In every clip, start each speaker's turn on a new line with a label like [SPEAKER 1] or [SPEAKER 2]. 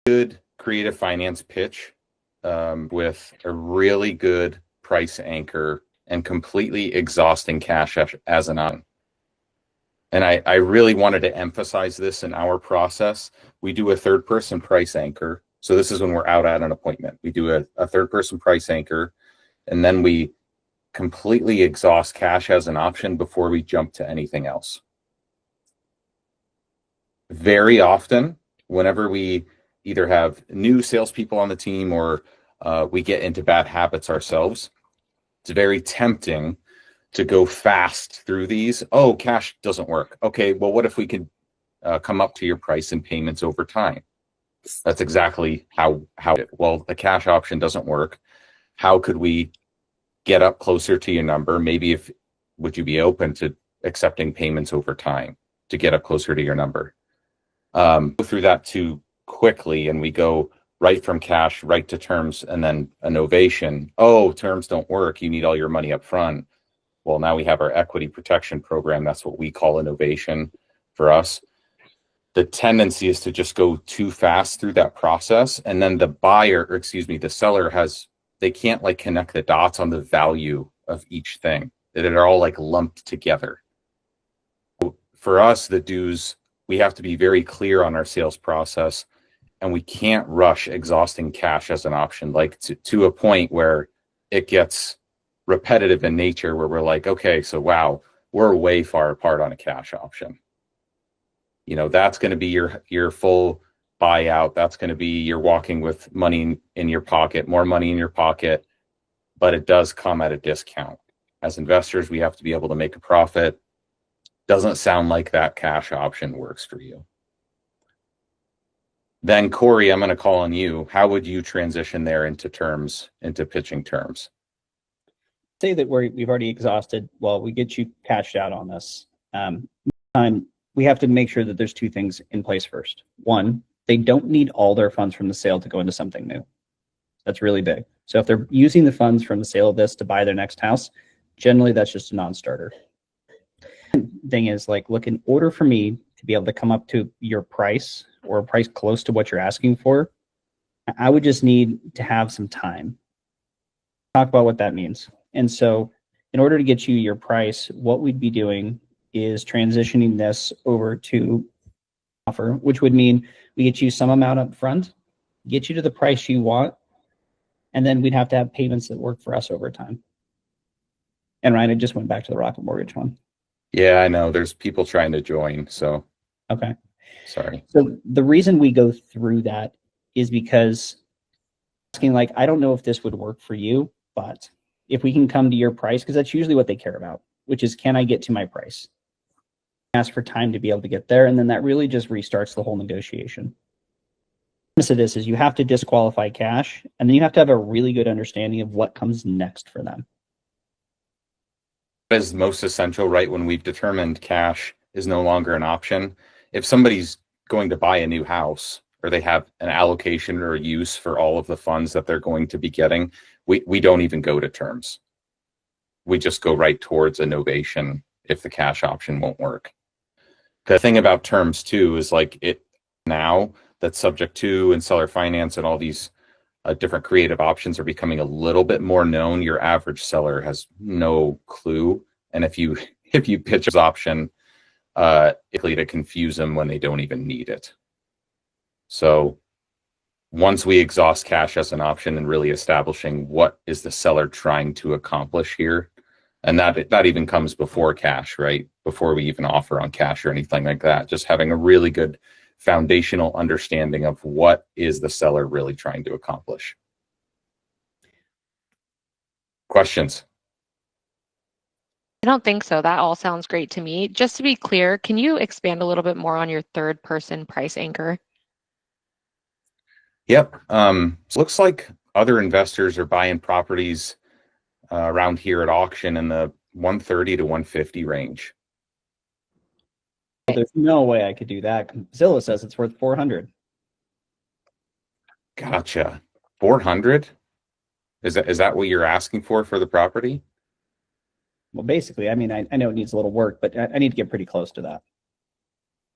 [SPEAKER 1] good creative finance pitch with a really good price anchor and completely exhausting cash as an option. And I really wanted to emphasize this in our process. We do a third person price anchor. So this is when we're out at an appointment. We do a third person price anchor, and then we completely exhaust cash as an option before we jump to anything else. Very often, whenever we either have new salespeople on the team or we get into bad habits ourselves, it's very tempting to go fast through these. Oh, cash doesn't work. Okay, well, what if we could come up to your price and payments over time? That's exactly how well, the cash option doesn't work. How could we get up closer to your number? Maybe would you be open to accepting payments over time to get up closer to your number? Go through that too quickly, and we go right from cash right to terms, and then a novation. Oh, terms don't work. You need all your money up front. Well, now we have our equity protection program. That's what we call innovation for us. The tendency is to just go too fast through that process. And then the seller they can't like connect the dots on the value of each thing. They're all like lumped together. For us, we have to be very clear on our sales process, and we can't rush exhausting cash as an option, like to a point where it gets repetitive in nature, where we're like, okay, so wow, we're way far apart on a cash option. That's going to be your full buyout. That's going to be you're walking with money in your pocket, more money in your pocket, but it does come at a discount. As investors, we have to be able to make a profit. Doesn't sound like that cash option works for you. Then Corey, I'm going to call on you. How would you transition there into pitching terms?
[SPEAKER 2] Say that we've already exhausted. Well, we get you cashed out on this. We have to make sure that there's two things in place first. One, they don't need all their funds from the sale to go into something new. That's really big. So if they're using the funds from the sale of this to buy their next house, generally that's just a non-starter. Thing is, like, look, in order for me to be able to come up to your price or a price close to what you're asking for, I would just need to have some time. Talk about what that means. And so in order to get you your price, what we'd be doing is transitioning this over to offer, which would mean we get you some amount up front, get you to the price you want, and then we'd have to have payments that work for us over time. And Ryan, I just went back to the Rocket Mortgage one.
[SPEAKER 1] Yeah, I know. There's people trying to join, so.
[SPEAKER 2] Okay.
[SPEAKER 1] Sorry.
[SPEAKER 2] So the reason we go through that is because asking, like, I don't know if this would work for you, but if we can come to your price, because that's usually what they care about, which is, can I get to my price? Ask for time to be able to get there, and then that really just restarts the whole negotiation. The premise of this is you have to disqualify cash, and then you have to have a really good understanding of what comes next for them.
[SPEAKER 1] That is most essential, right? When we've determined cash is no longer an option. If somebody's going to buy a new house, or they have an allocation or a use for all of the funds that they're going to be getting, we don't even go to terms. We just go right towards a novation if the cash option won't work. The thing about terms too is, like, it now that's subject to and seller finance and all these different creative options are becoming a little bit more known. Your average seller has no clue, and if you pitch this option, likely to confuse them when they don't even need it. So once we exhaust cash as an option and really establishing what is the seller trying to accomplish here, and that even comes before cash, right? Before we even offer on cash or anything like that, just having a really good foundational understanding of what is the seller really trying to accomplish. Questions?
[SPEAKER 3] I don't think so. That all sounds great to me. Just to be clear, can you expand a little bit more on your third person price anchor?
[SPEAKER 1] Yep. So looks like other investors are buying properties around here at auction in the 130 to 150 range.
[SPEAKER 2] There's no way I could do that. Zillow says it's worth 400.
[SPEAKER 1] Gotcha. 400? Is that what you're asking for the property?
[SPEAKER 2] Well, basically, I mean, I know it needs a little work, but I need to get pretty close to that.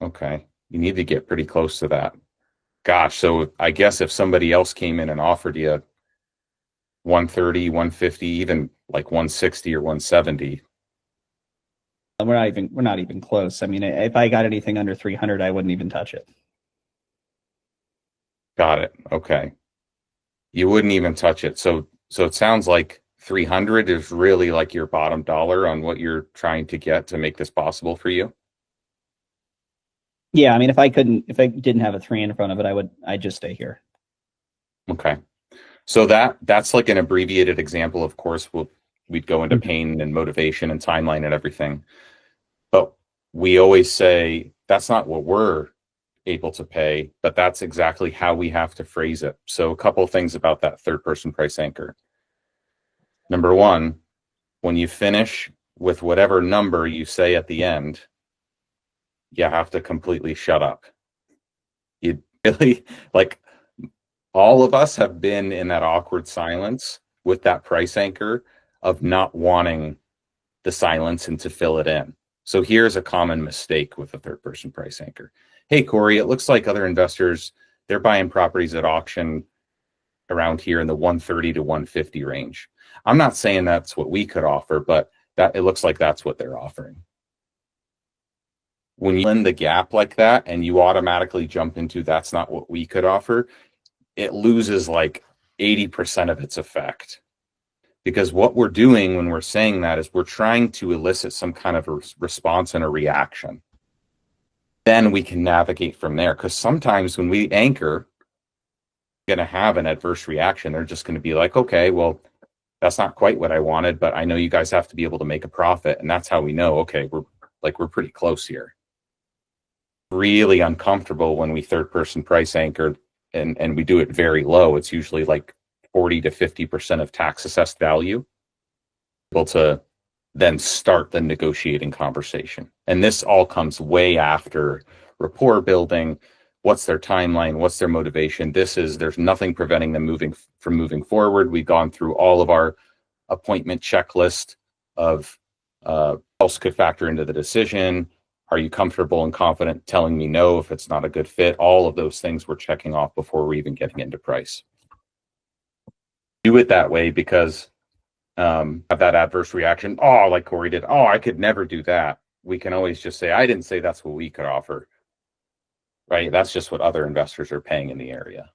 [SPEAKER 1] Okay. You need to get pretty close to that. Gosh, so I guess if somebody else came in and offered you 130, 150, even like 160 or 170.
[SPEAKER 2] We're not even close. I mean, if I got anything under 300, I wouldn't even touch it.
[SPEAKER 1] Got it. Okay. You wouldn't even touch it. So it sounds like 300 is really like your bottom dollar on what you're trying to get to make this possible for you.
[SPEAKER 2] Yeah, I mean, if I didn't have a 3 in front of it, I'd just stay here.
[SPEAKER 1] Okay. So that's like an abbreviated example. Of course, we'd go into pain and motivation and timeline and everything. But we always say that's not what we're able to pay, but that's exactly how we have to phrase it. So a couple of things about that third person price anchor. Number one, when you finish with whatever number you say at the end, you have to completely shut up. You really, like, all of us have been in that awkward silence with that price anchor of not wanting the silence and to fill it in. So here's a common mistake with a third person price anchor. Hey, Corey, it looks like other investors, they're buying properties at auction around here in the 130 to 150 range. I'm not saying that's what we could offer, but that it looks like that's what they're offering. When you in the gap like that and you automatically jump into that's not what we could offer, it loses like 80% of its effect. Because what we're doing when we're saying that is we're trying to elicit some kind of a response and a reaction. Then we can navigate from there. Because sometimes when we anchor, we're going to have an adverse reaction. They're just going to be like, okay, well, that's not quite what I wanted, but I know you guys have to be able to make a profit. And that's how we know, okay, we're pretty close here. Really uncomfortable when we third person price anchor and we do it very low. It's usually like 40 to 50% of tax assessed value, able to then start the negotiating conversation. And this all comes way after rapport building. What's their timeline? What's their motivation? There's nothing preventing them from moving forward. We've gone through all of our appointment checklist of else could factor into the decision. Are you comfortable and confident telling me no if it's not a good fit? All of those things we're checking off before we're even getting into price. Do it that way because of that adverse reaction. Oh, like Corey did. Oh, I could never do that. We can always just say, I didn't say that's what we could offer. Right? That's just what other investors are paying in the area.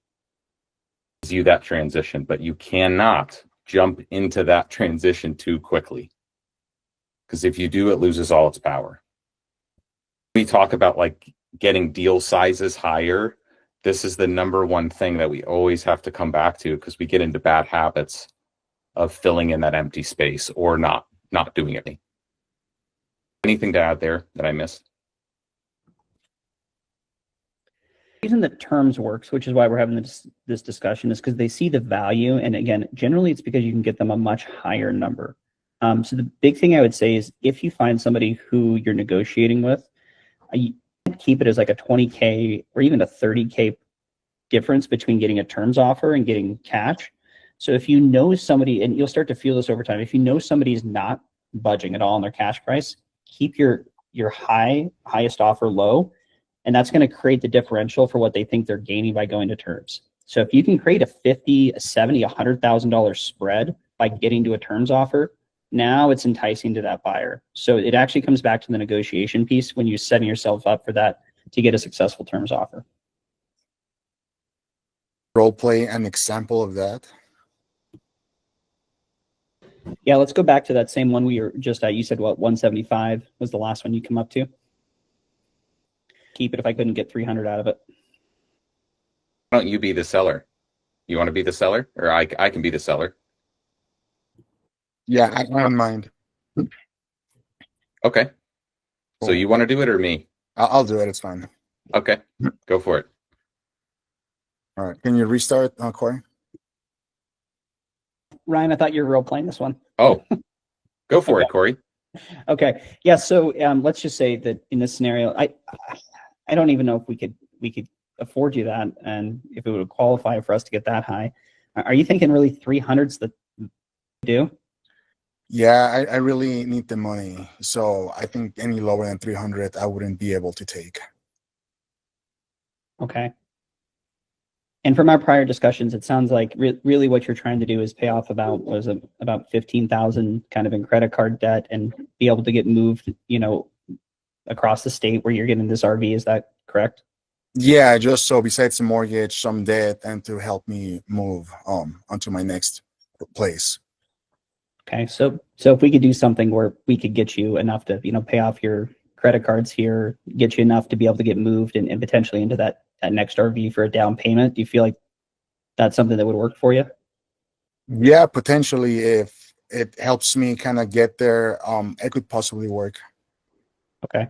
[SPEAKER 1] You that transition, but you cannot jump into that transition too quickly. Because if you do, it loses all its power. We talk about like getting deal sizes higher. This is the number one thing that we always have to come back to because we get into bad habits of filling in that empty space or not doing it. Anything to add there that I missed?
[SPEAKER 2] The reason that terms works, which is why we're having this discussion, is because they see the value. And again, generally it's because you can get them a much higher number. So the big thing I would say is if you find somebody who you're negotiating with, you keep it as like a 20K or even a 30K difference between getting a terms offer and getting cash. So if you know somebody, and you'll start to feel this over time, if you know somebody's not budging at all on their cash price, keep your highest offer low. And that's going to create the differential for what they think they're gaining by going to terms. So if you can create a $50,000, a $70,000, $100,000 spread by getting to a terms offer, now it's enticing to that buyer. So it actually comes back to the negotiation piece when you're setting yourself up for that to get a successful terms offer.
[SPEAKER 4] Role play an example of that.
[SPEAKER 2] Yeah, let's go back to that same one we were just at. You said what, 175 was the last one you come up to? Keep it if I couldn't get 300 out of it.
[SPEAKER 1] Why don't you be the seller? You want to be the seller? Or I can be the seller.
[SPEAKER 4] Yeah, I don't mind.
[SPEAKER 1] Okay. So
[SPEAKER 4] Cool.
[SPEAKER 1] you want to do it or me?
[SPEAKER 4] I'll do it. It's fine.
[SPEAKER 1] Okay. Go for it.
[SPEAKER 4] All right. Can you restart, Corey?
[SPEAKER 2] Ryan, I thought you were role playing this one.
[SPEAKER 1] Oh, go for it, Corey.
[SPEAKER 2] Okay. Yeah. So let's just say that in this scenario, I don't even know if we could afford you that, and if it would qualify for us to get that high. Are you thinking really 300's the do?
[SPEAKER 4] Yeah, I really need the money. So I think any lower than 300, I wouldn't be able to take.
[SPEAKER 2] Okay. And from our prior discussions, it sounds like really what you're trying to do is pay off about 15,000 kind of in credit card debt and be able to get moved, across the state where you're getting this RV. Is that correct?
[SPEAKER 4] Yeah, just so besides the mortgage, some debt, and to help me move onto my next place.
[SPEAKER 2] Okay, so if we could do something where we could get you enough to, pay off your credit cards here, get you enough to be able to get moved and potentially into that next RV for a down payment, do you feel like that's something that would work for you?
[SPEAKER 4] Yeah, potentially if it helps me kind of get there, it could possibly work.
[SPEAKER 2] Okay.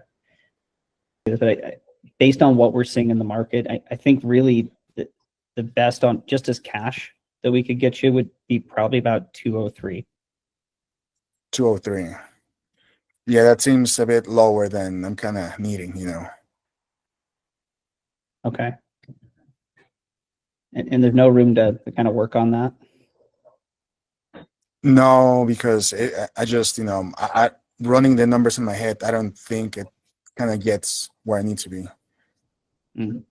[SPEAKER 2] But based on what we're seeing in the market, I think really the best on just as cash that we could get you would be probably about 203.
[SPEAKER 4] 203. Yeah, that seems a bit lower than I'm kind of needing,
[SPEAKER 2] Okay. And there's no room to kind of work on that?
[SPEAKER 4] No, because I just, I running the numbers in my head, I don't think it kind of gets where I need to be.
[SPEAKER 2] Mm.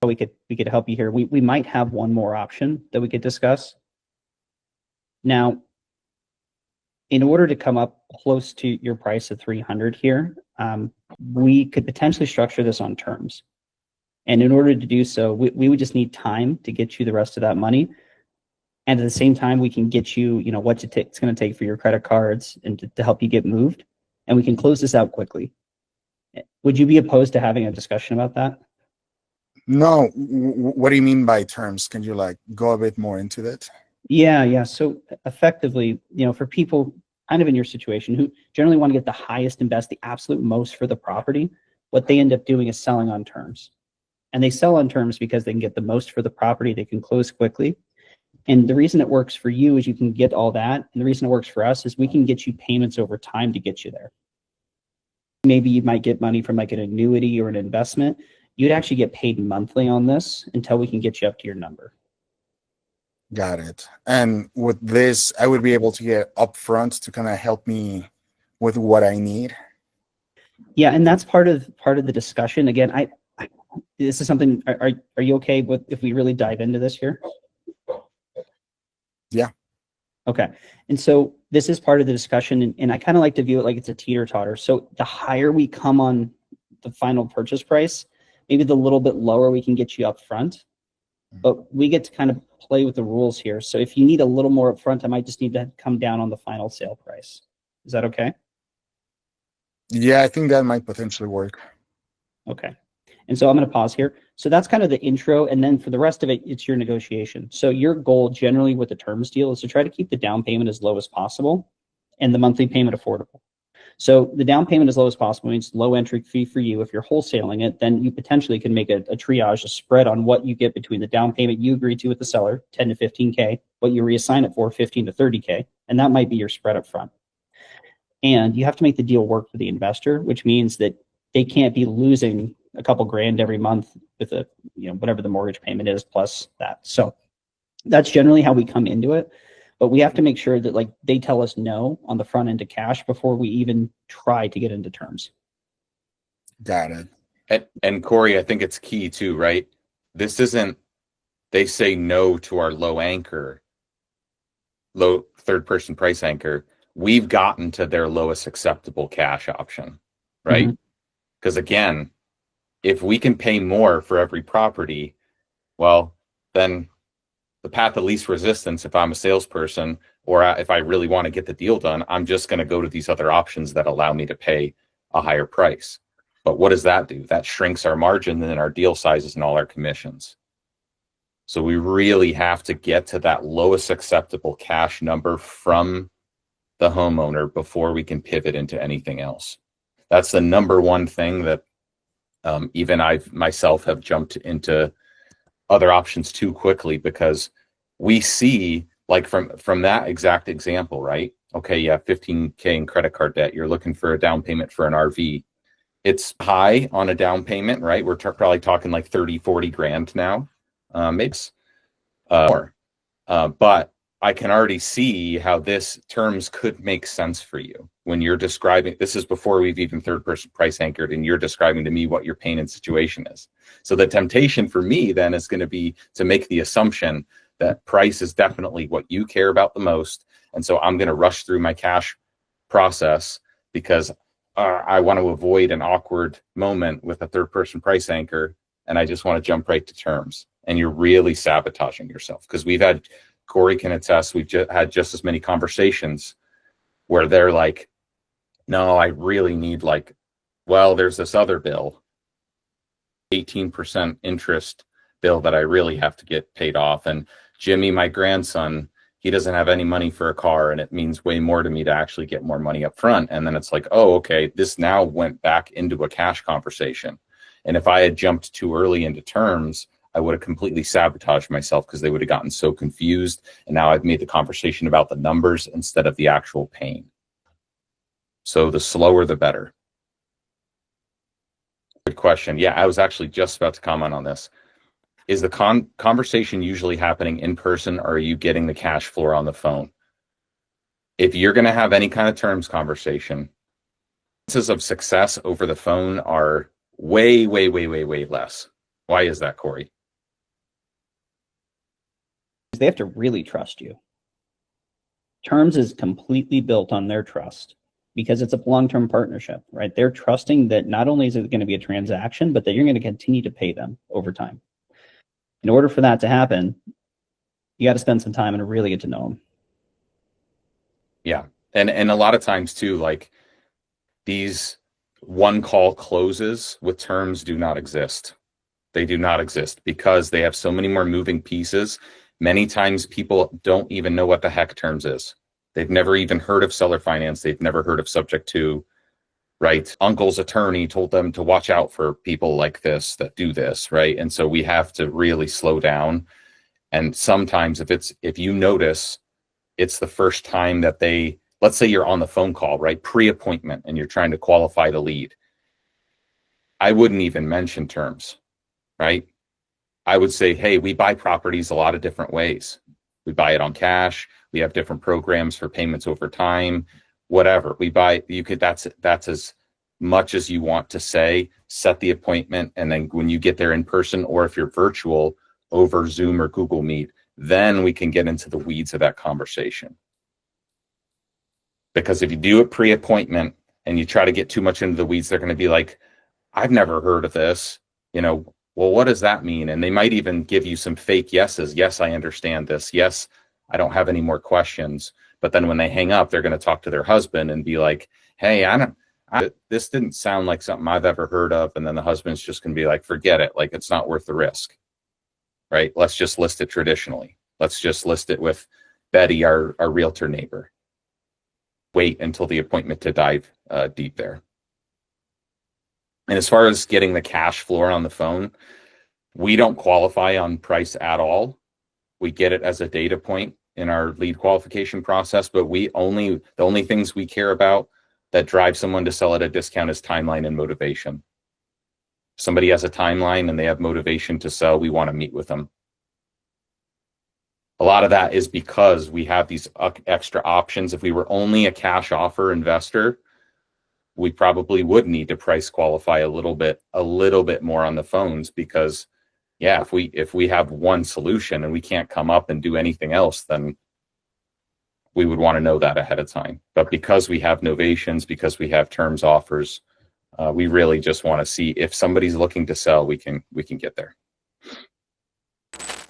[SPEAKER 2] We could help you here. We might have one more option that we could discuss. Now, in order to come up close to your price of 300 here, we could potentially structure this on terms. And in order to do so, we would just need time to get you the rest of that money. And at the same time, we can get you, what it's going to take for your credit cards and to help you get moved. And we can close this out quickly. Would you be opposed to having a discussion about that?
[SPEAKER 4] No, what do you mean by terms? Can you go a bit more into that?
[SPEAKER 2] Yeah. So effectively, for people kind of in your situation who generally want to get the highest and best, the absolute most for the property, what they end up doing is selling on terms. And they sell on terms because they can get the most for the property, they can close quickly. And the reason it works for you is you can get all that. And the reason it works for us is we can get you payments over time to get you there. Maybe you might get money from an annuity or an investment. You'd actually get paid monthly on this until we can get you up to your number.
[SPEAKER 4] Got it. And with this, I would be able to get upfront to kind of help me with what I need.
[SPEAKER 2] Yeah, and that's part of the discussion. Again, this is something. Are you okay with if we really dive into this here?
[SPEAKER 4] Yeah.
[SPEAKER 2] Okay. And so this is part of the discussion, and I kind of like to view it like it's a teeter-totter. So the higher we come on the final purchase price, maybe the little bit lower we can get you up front, but we get to kind of play with the rules here. So if you need a little more up front, I might just need to come down on the final sale price. Is that okay?
[SPEAKER 4] Yeah, I think that might potentially work.
[SPEAKER 2] Okay. And so I'm going to pause here. So that's kind of the intro. And then for the rest of it, it's your negotiation. So your goal generally with the terms deal is to try to keep the down payment as low as possible and the monthly payment affordable. So the down payment as low as possible means low entry fee for you. If you're wholesaling it, then you potentially can make a triage, a spread on what you get between the down payment you agree to with the seller, 10 to 15K, what you reassign it for, 15 to 30K, and that might be your spread up front. And you have to make the deal work for the investor, which means that they can't be losing a couple grand every month with whatever the mortgage payment is plus that. So that's generally how we come into it. But we have to make sure that they tell us no on the front end to cash before we even try to get into terms.
[SPEAKER 4] Got it.
[SPEAKER 1] And Corey, I think it's key too, right? This isn't, they say no to our low third person price anchor. We've gotten to their lowest acceptable cash option, right? Because again, if we can pay more for every property, well, then the path of least resistance, if I'm a salesperson or if I really want to get the deal done, I'm just going to go to these other options that allow me to pay a higher price. But what does that do? That shrinks our margin and our deal sizes and all our commissions. So we really have to get to that lowest acceptable cash number from the homeowner before we can pivot into anything else. That's the number one thing that even I myself have jumped into other options too quickly, because we see from that exact example, right? Okay, you have 15K in credit card debt. You're looking for a down payment for an RV. It's high on a down payment, right? We're probably talking 30, 40 grand now, maybe more. But I can already see how this terms could make sense for you. when you're describing, this is before we've even third person price anchored, and you're describing to me what your pain and situation is. So the temptation for me then is going to be to make the assumption that price is definitely what you care about the most. And so I'm going to rush through my cash process because I want to avoid an awkward moment with a third person price anchor. And I just want to jump right to terms. And you're really sabotaging yourself, because Corey can attest, we've had just as many conversations where they're like, no, I really need there's this other bill, 18% interest bill that I really have to get paid off. And Jimmy, my grandson, he doesn't have any money for a car, and it means way more to me to actually get more money up front. And then it's like, oh, okay, this now went back into a cash conversation. And if I had jumped too early into terms, I would have completely sabotaged myself, because they would have gotten so confused. And now I've made the conversation about the numbers instead of the actual pain. So the slower, the better. Good question. Yeah, I was actually just about to comment on this. Is the conversation usually happening in person, or are you getting the cash floor on the phone? If you're going to have any kind of terms conversation, chances of success over the phone are way, way, way, way, way less. Why is that, Corey?
[SPEAKER 2] They have to really trust you. Terms is completely built on their trust, because it's a long-term partnership, right? They're trusting that not only is it going to be a transaction, but that you're going to continue to pay them over time. In order for that to happen, you got to spend some time and really get to know them.
[SPEAKER 1] Yeah. And a lot of times too, like, these one call closes with terms do not exist. They do not exist because they have so many more moving pieces. Many times people don't even know what the heck terms is. They've never even heard of seller finance. They've never heard of subject to, right? Uncle's attorney told them to watch out for people like this that do this, right? And so we have to really slow down. And sometimes if you notice, it's the first time that let's say you're on the phone call, right? Pre-appointment, and you're trying to qualify the lead. I wouldn't even mention terms, right? I would say, hey, we buy properties a lot of different ways. We buy it on cash. We have different programs for payments over time, whatever. That's as much as you want to say. Set the appointment. And then when you get there in person, or if you're virtual over Zoom or Google Meet, then we can get into the weeds of that conversation. Because if you do it pre-appointment and you try to get too much into the weeds, they're going to be like, I've never heard of this. Well, what does that mean? And they might even give you some fake yeses. Yes, I understand this. Yes, I don't have any more questions. But then when they hang up, they're going to talk to their husband and be like, hey, this didn't sound like something I've ever heard of. And then the husband's just going to be like, forget it. Like, it's not worth the risk, right? Let's just list it traditionally. Let's just list it with Betty, our realtor neighbor. Wait until the appointment to dive deep there. And as far as getting the cash floor on the phone, we don't qualify on price at all. We get it as a data point in our lead qualification process, but the only things we care about that drive someone to sell at a discount is timeline and motivation. If somebody has a timeline and they have motivation to sell, we want to meet with them. A lot of that is because we have these extra options. If we were only a cash offer investor, we probably would need to price qualify a little bit more on the phones, because if we have one solution and we can't come up and do anything else, then we would want to know that ahead of time. But because we have novations, because we have terms offers, we really just want to see if somebody's looking to sell, we can get there.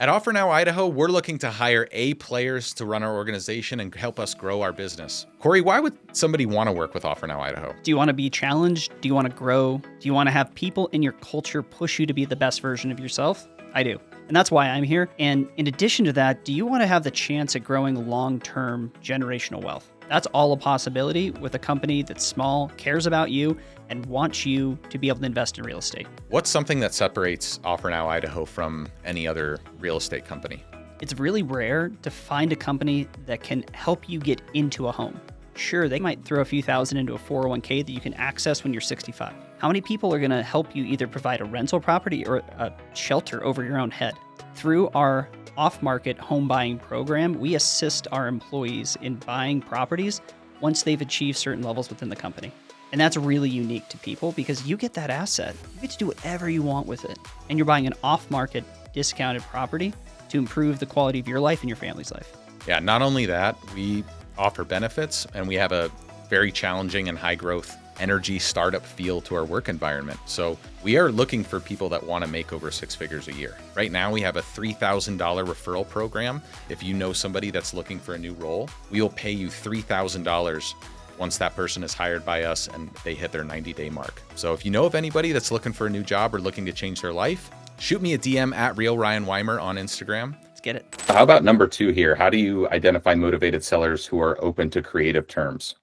[SPEAKER 5] At Offer Now Idaho, we're looking to hire A players to run our organization and help us grow our business. Corey, why would somebody want to work with Offer Now Idaho?
[SPEAKER 6] Do you want to be challenged? Do you want to grow? Do you want to have people in your culture push you to be the best version of yourself? I do. And that's why I'm here. And in addition to that, do you want to have the chance at growing long-term generational wealth? That's all a possibility with a company that's small, cares about you, and wants you to be able to invest in real estate.
[SPEAKER 5] What's something that separates Offer Now Idaho from any other real estate company?
[SPEAKER 6] It's really rare to find a company that can help you get into a home. Sure, they might throw a few thousand into a 401k that you can access when you're 65. How many people are going to help you either provide a rental property or a shelter over your own head? Through our off-market home buying program, we assist our employees in buying properties once they've achieved certain levels within the company. And that's really unique to people because you get that asset. You get to do whatever you want with it. And you're buying an off-market discounted property to improve the quality of your life and your family's life.
[SPEAKER 5] Yeah, not only that, we offer benefits and we have a very challenging and high growth energy startup feel to our work environment. So we are looking for people that want to make over 6 figures a year. Right now, we have a $3,000 referral program. If you know somebody that's looking for a new role, we will pay you $3,000 once that person is hired by us and they hit their 90-day mark. So if you know of anybody that's looking for a new job or looking to change their life, shoot me a DM at @RealRyanWeimer on Instagram.
[SPEAKER 6] Let's get it.
[SPEAKER 1] How about number 2 here? How do you identify motivated sellers who are open to creative terms?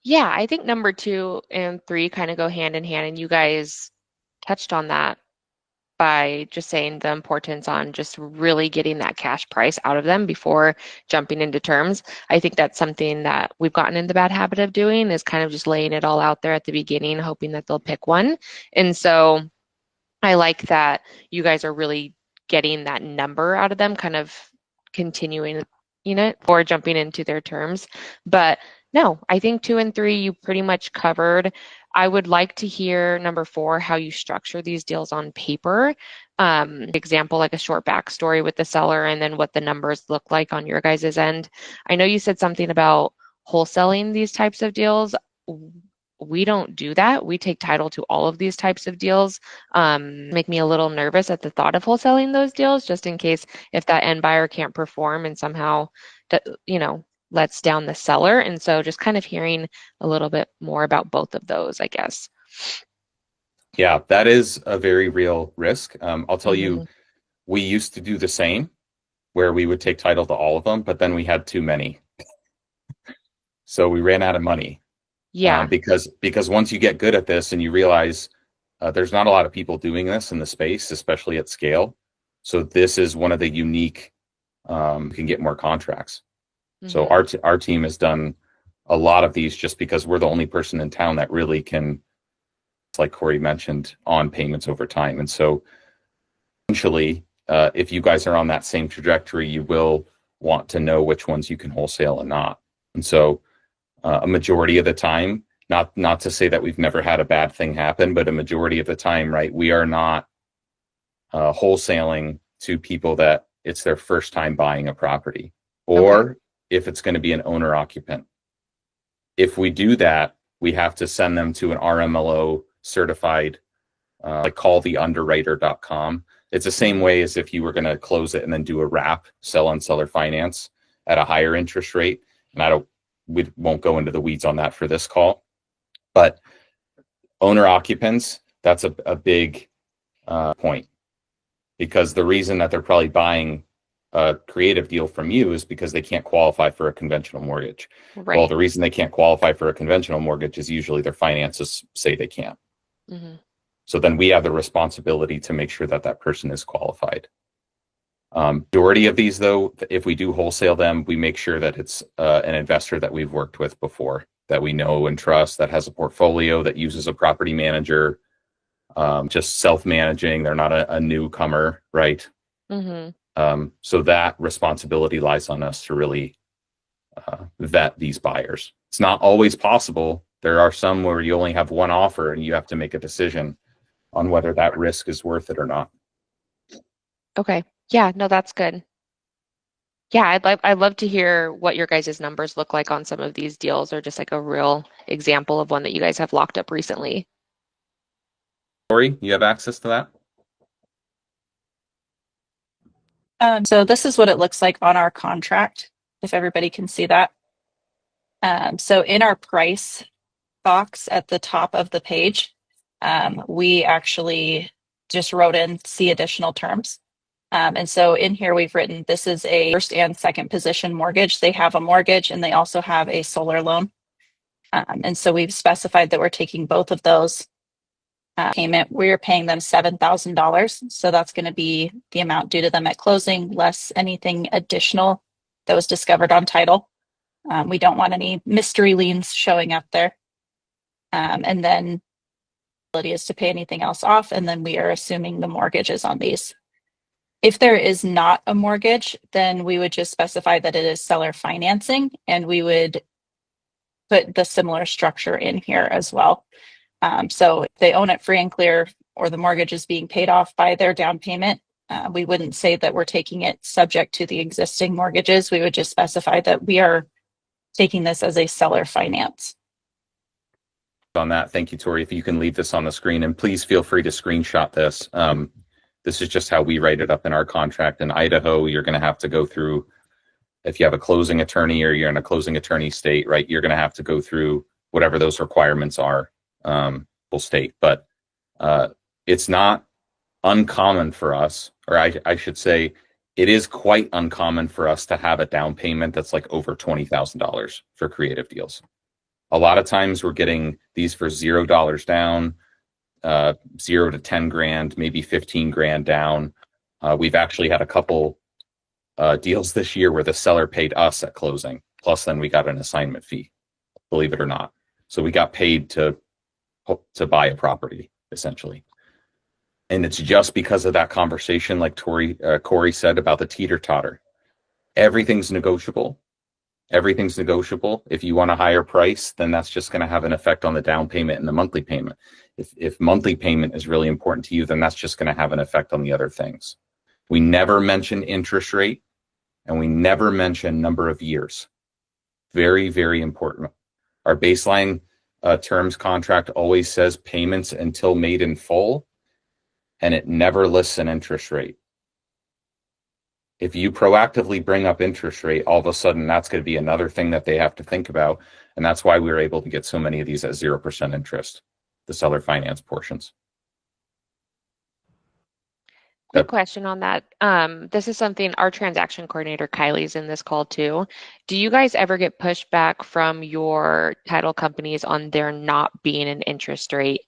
[SPEAKER 3] Yeah, I think number 2 and 3 kind of go hand in hand, and you guys touched on that by just saying the importance on just really getting that cash price out of them before jumping into terms. I think that's something that we've gotten in the bad habit of doing, is kind of just laying it all out there at the beginning, hoping that they'll pick one. And so I like that you guys are really getting that number out of them, kind of continuing it or jumping into their terms. But no, I think 2 and 3 you pretty much covered. I would like to hear number 4, how you structure these deals on paper. Example, like a short backstory with the seller and then what the numbers look like on your guys' end. I know you said something about wholesaling these types of deals. We don't do that. We take title to all of these types of deals. Make me a little nervous at the thought of wholesaling those deals, just in case if that end buyer can't perform and somehow, lets down the seller. And so just kind of hearing a little bit more about both of those, I guess.
[SPEAKER 1] Yeah, that is a very real risk. I'll tell
[SPEAKER 3] Mm-hmm.
[SPEAKER 1] you, we used to do the same, where we would take title to all of them, but then we had too many. So we ran out of money.
[SPEAKER 3] Yeah.
[SPEAKER 1] Because once you get good at this and you realize there's not a lot of people doing this in the space, especially at scale. So this is one of the unique, you can get more contracts. So our team has done a lot of these just because we're the only person in town that really can, like Corey mentioned, on payments over time. And so eventually, if you guys are on that same trajectory, you will want to know which ones you can wholesale and not. And so a majority of the time, not to say that we've never had a bad thing happen, but a majority of the time, right, we are not wholesaling to people that it's their first time buying a property, or if it's going to be an owner occupant. If we do that, we have to send them to an RMLO certified, like calltheunderwriter.com. It's the same way as if you were going to close it and then do a wrap, sell on seller finance at a higher interest rate. And we won't go into the weeds on that for this call, but owner occupants, that's a big point, because the reason that they're probably buying a creative deal from you is because they can't qualify for a conventional mortgage.
[SPEAKER 3] Right.
[SPEAKER 1] Well, the reason they can't qualify for a conventional mortgage is usually their finances say they can't.
[SPEAKER 3] Mm-hmm.
[SPEAKER 1] So then we have the responsibility to make sure that that person is qualified. Majority of these, though, if we do wholesale them, we make sure that it's an investor that we've worked with before, that we know and trust, that has a portfolio, that uses a property manager, just self-managing. They're not a newcomer, right?
[SPEAKER 3] Mm-hmm.
[SPEAKER 1] So that responsibility lies on us to really vet these buyers. It's not always possible. There are some where you only have one offer and you have to make a decision on whether that risk is worth it or not.
[SPEAKER 3] Okay. Yeah, no, that's good. Yeah, I'd love to hear what your guys' numbers look like on some of these deals, or just like a real example of one that you guys have locked up recently.
[SPEAKER 1] Corey, you have access to that?
[SPEAKER 7] So this is what it looks like on our contract, if everybody can see that. So in our price box at the top of the page, we actually just wrote in see additional terms. And so in here we've written this is a first and second position mortgage. They have a mortgage and they also have a solar loan. And so we've specified that we're taking both of those. Payment, we're paying them $7,000. So that's going to be the amount due to them at closing, less anything additional that was discovered on title. We don't want any mystery liens showing up there. And then the ability is to pay anything else off. And then we are assuming the mortgages on these. If there is not a mortgage, then we would just specify that it is seller financing, and we would put the similar structure in here as well. So if they own it free and clear, or the mortgage is being paid off by their down payment, we wouldn't say that we're taking it subject to the existing mortgages. We would just specify that we are taking this as a seller finance.
[SPEAKER 1] On that, thank you, Tori. If you can leave this on the screen, and please feel free to screenshot this. This is just how we write it up in our contract. In Idaho, you're going to have to go through, if you have a closing attorney or you're in a closing attorney state, right, you're going to have to go through whatever those requirements are, full state. But it's not uncommon for us, or I should say, it is quite uncommon for us to have a down payment that's like over $20,000 for creative deals. A lot of times we're getting these for $0 down, 0 to 10 grand, maybe 15 grand down. We've actually had a couple deals this year where the seller paid us at closing, plus then we got an assignment fee, believe it or not. So we got paid to buy a property, essentially. And it's just because of that conversation, like Corey said about the teeter-totter. Everything's negotiable. Everything's negotiable. If you want a higher price, then that's just going to have an effect on the down payment and the monthly payment. If monthly payment is really important to you, then that's just going to have an effect on the other things. We never mention interest rate, and we never mention number of years. Very, very important. Our baseline terms contract always says payments until made in full, and it never lists an interest rate. If you proactively bring up interest rate, all of a sudden that's going to be another thing that they have to think about. And that's why we were able to get so many of these at 0% interest, the seller finance portions.
[SPEAKER 3] Quick question on that. This is something our transaction coordinator, Kylie's in this call too. Do you guys ever get pushback from your title companies on there not being an interest rate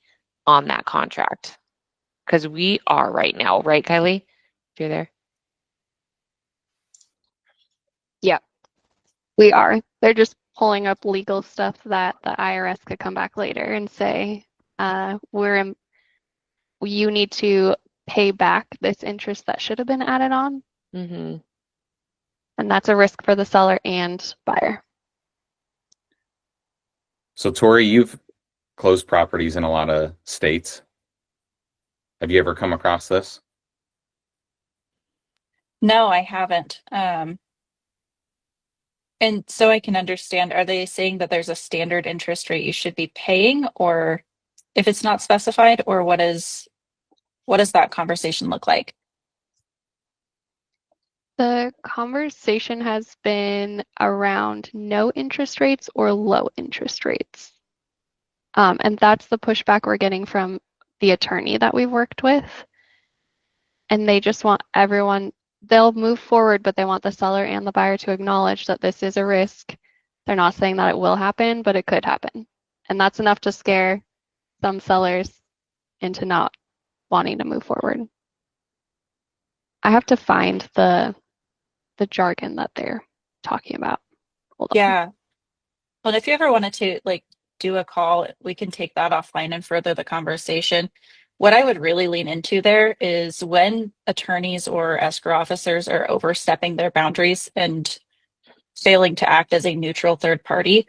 [SPEAKER 3] on that contract? Because we are right now, right, Kylie? If you're there.
[SPEAKER 8] We are. They're just pulling up legal stuff that the IRS could come back later and say, you need to pay back this interest that should have been added on.
[SPEAKER 3] Mm-hmm.
[SPEAKER 8] And that's a risk for the seller and buyer.
[SPEAKER 1] So Tori, you've closed properties in a lot of states. Have you ever come across this?
[SPEAKER 7] No, I haven't. And so I can understand, are they saying that there's a standard interest rate you should be paying, or if it's not specified, or what does that conversation look like?
[SPEAKER 8] The conversation has been around no interest rates or low interest rates. And that's the pushback we're getting from the attorney that we've worked with. And they just want everyone, they'll move forward, but they want the seller and the buyer to acknowledge that this is a risk. They're not saying that it will happen, but it could happen. And that's enough to scare some sellers into not wanting to move forward. I have to find the jargon that they're talking about. Hold on.
[SPEAKER 7] Yeah. Well, if you ever wanted to do a call, we can take that offline and further the conversation. What I would really lean into there is when attorneys or escrow officers are overstepping their boundaries and failing to act as a neutral third party,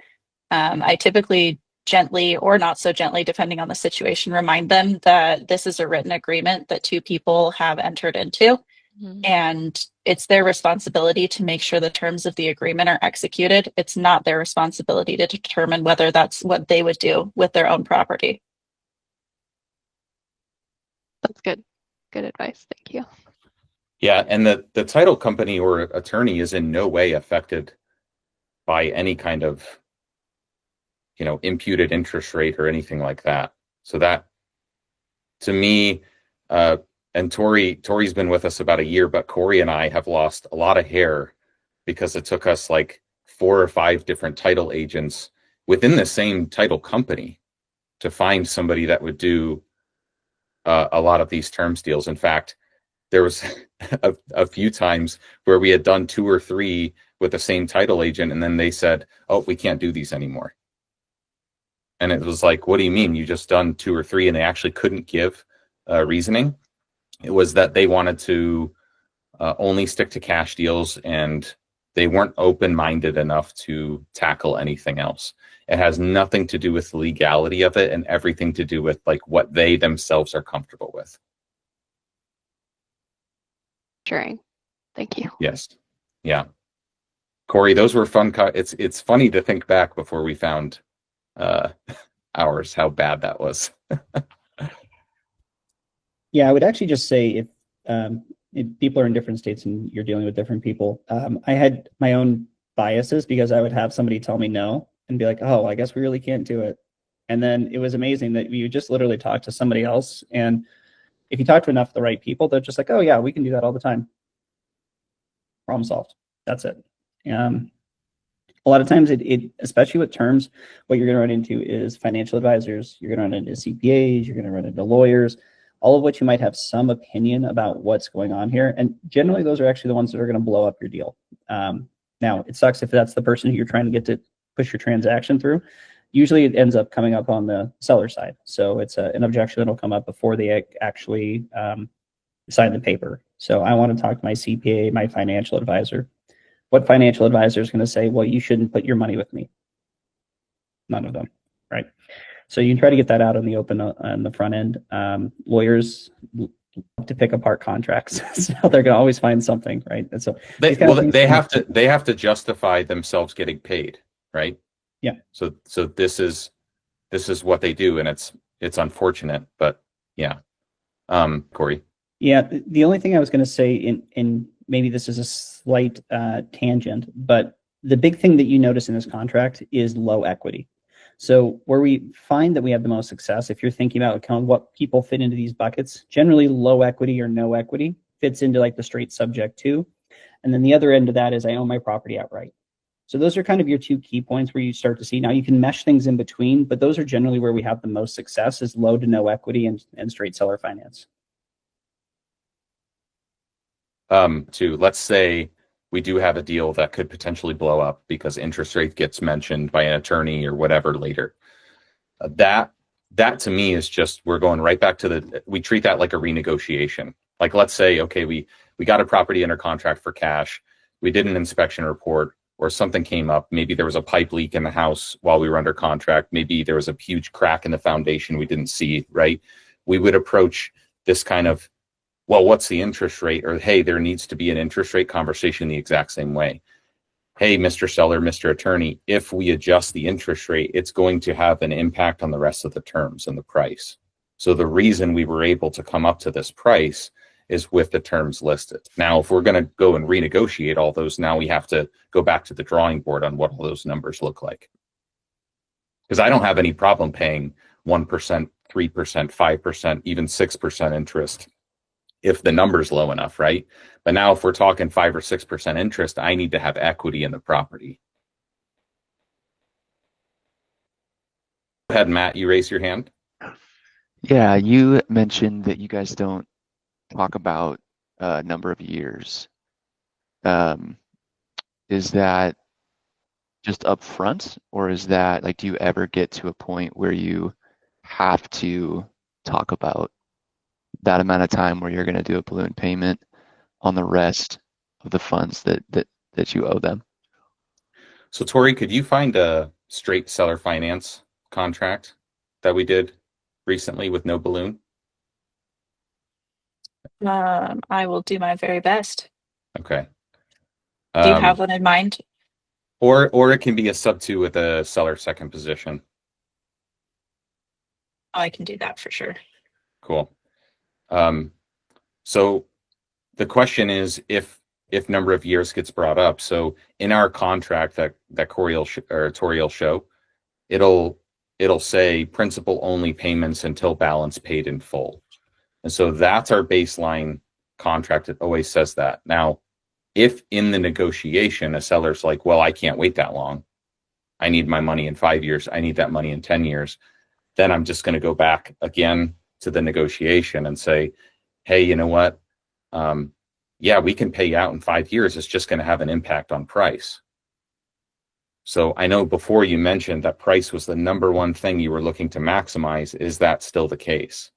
[SPEAKER 7] I typically gently or not so gently, depending on the situation, remind them that this is a written agreement that two people have entered into. Mm-hmm. And it's their responsibility to make sure the terms of the agreement are executed. It's not their responsibility to determine whether that's what they would do with their own property.
[SPEAKER 8] That's good. Good advice. Thank you.
[SPEAKER 1] Yeah, and the title company or attorney is in no way affected by any kind of, imputed interest rate or anything like that. So that, to me, and Tori's been with us about a year, but Corey and I have lost a lot of hair because it took us like 4 or 5 different title agents within the same title company to find somebody that would do a lot of these terms deals. In fact, there was a few times where we had done 2 or 3 with the same title agent, and then they said, "Oh, we can't do these anymore." And it was like, "What do you mean? You just done 2 or 3?" And they actually couldn't give reasoning. It was that they wanted to only stick to cash deals and They weren't open-minded enough to tackle anything else. It has nothing to do with the legality of it and everything to do with like what they themselves are comfortable with.
[SPEAKER 8] Sharing. Thank you.
[SPEAKER 1] Yes. Yeah. Corey, those were fun. It's funny to think back before we found ours, how bad that was.
[SPEAKER 2] Yeah, I would actually just say if people are in different states and you're dealing with different people, I had my own biases because I would have somebody tell me no and be like, oh, I guess we really can't do it. And then it was amazing that you just literally talk to somebody else. And if you talk to enough of the right people, they're just like, oh, yeah, we can do that all the time. Problem solved. That's it. A lot of times especially with terms, what you're going to run into is financial advisors, you're going to run into CPAs, you're going to run into lawyers, all of which you might have some opinion about what's going on here. And generally those are actually the ones that are going to blow up your deal. Now it sucks if that's the person who you're trying to get to push your transaction through. Usually it ends up coming up on the seller side. So it's an objection that'll come up before they actually sign the paper. So I want to talk to my CPA, my financial advisor. What financial advisor is going to say, well, you shouldn't put your money with me? None of them, right? So you can try to get that out in the open on the front end. Lawyers love to pick apart contracts, so they're going to always find something, right? And so
[SPEAKER 1] they have to justify themselves getting paid, right?
[SPEAKER 2] Yeah.
[SPEAKER 1] So this is what they do, and it's unfortunate, but yeah. Corey.
[SPEAKER 2] Yeah, the only thing I was going to say in maybe this is a slight tangent, but the big thing that you notice in this contract is low equity. So where we find that we have the most success, if you're thinking about kind of what people fit into these buckets, generally low equity or no equity fits into like the straight subject to. And then the other end of that is I own my property outright. So those are kind of your two key points where you start to see. Now you can mesh things in between, but those are generally where we have the most success is low to no equity and straight seller finance.
[SPEAKER 1] Let's say we do have a deal that could potentially blow up because interest rate gets mentioned by an attorney or whatever later. That to me is just, we're going right back to we treat that like a renegotiation. Like, let's say, okay, we got a property under contract for cash. We did an inspection report or something came up. Maybe there was a pipe leak in the house while we were under contract. Maybe there was a huge crack in the foundation we didn't see, right? We would approach this kind of, well, what's the interest rate? Or, hey, there needs to be an interest rate conversation the exact same way. Hey, Mr. Seller, Mr. Attorney, if we adjust the interest rate, it's going to have an impact on the rest of the terms and the price. So the reason we were able to come up to this price is with the terms listed. Now, if we're going to go and renegotiate all those, now we have to go back to the drawing board on what all those numbers look like. Because I don't have any problem paying 1%, 3%, 5%, even 6% interest if the number's low enough, right? But now if we're talking 5 or 6% interest, I need to have equity in the property. Go ahead, Matt, you raise your hand.
[SPEAKER 9] Yeah, you mentioned that you guys don't talk about number of years. Is that just upfront, or is that like, do you ever get to a point where you have to talk about that amount of time where you're going to do a balloon payment on the rest of the funds that you owe them?
[SPEAKER 1] So Tori, could you find a straight seller finance contract that we did recently with no balloon?
[SPEAKER 7] I will do my very best.
[SPEAKER 1] Okay.
[SPEAKER 7] Do you have one in mind?
[SPEAKER 1] Or it can be a sub 2 with a seller second position.
[SPEAKER 7] Oh, I can do that for sure.
[SPEAKER 1] Cool. So the question is if number of years gets brought up. So in our contract that Corey or Tori will show, it'll say principal only payments until balance paid in full. And so that's our baseline contract. It always says that. Now, if in the negotiation, a seller's like, well, I can't wait that long. I need my money in 5 years. I need that money in 10 years. Then I'm just going to go back again to the negotiation and say, hey, you know what? Yeah, we can pay you out in 5 years. It's just going to have an impact on price. So I know before you mentioned that price was the number one thing you were looking to maximize. Is that still the case?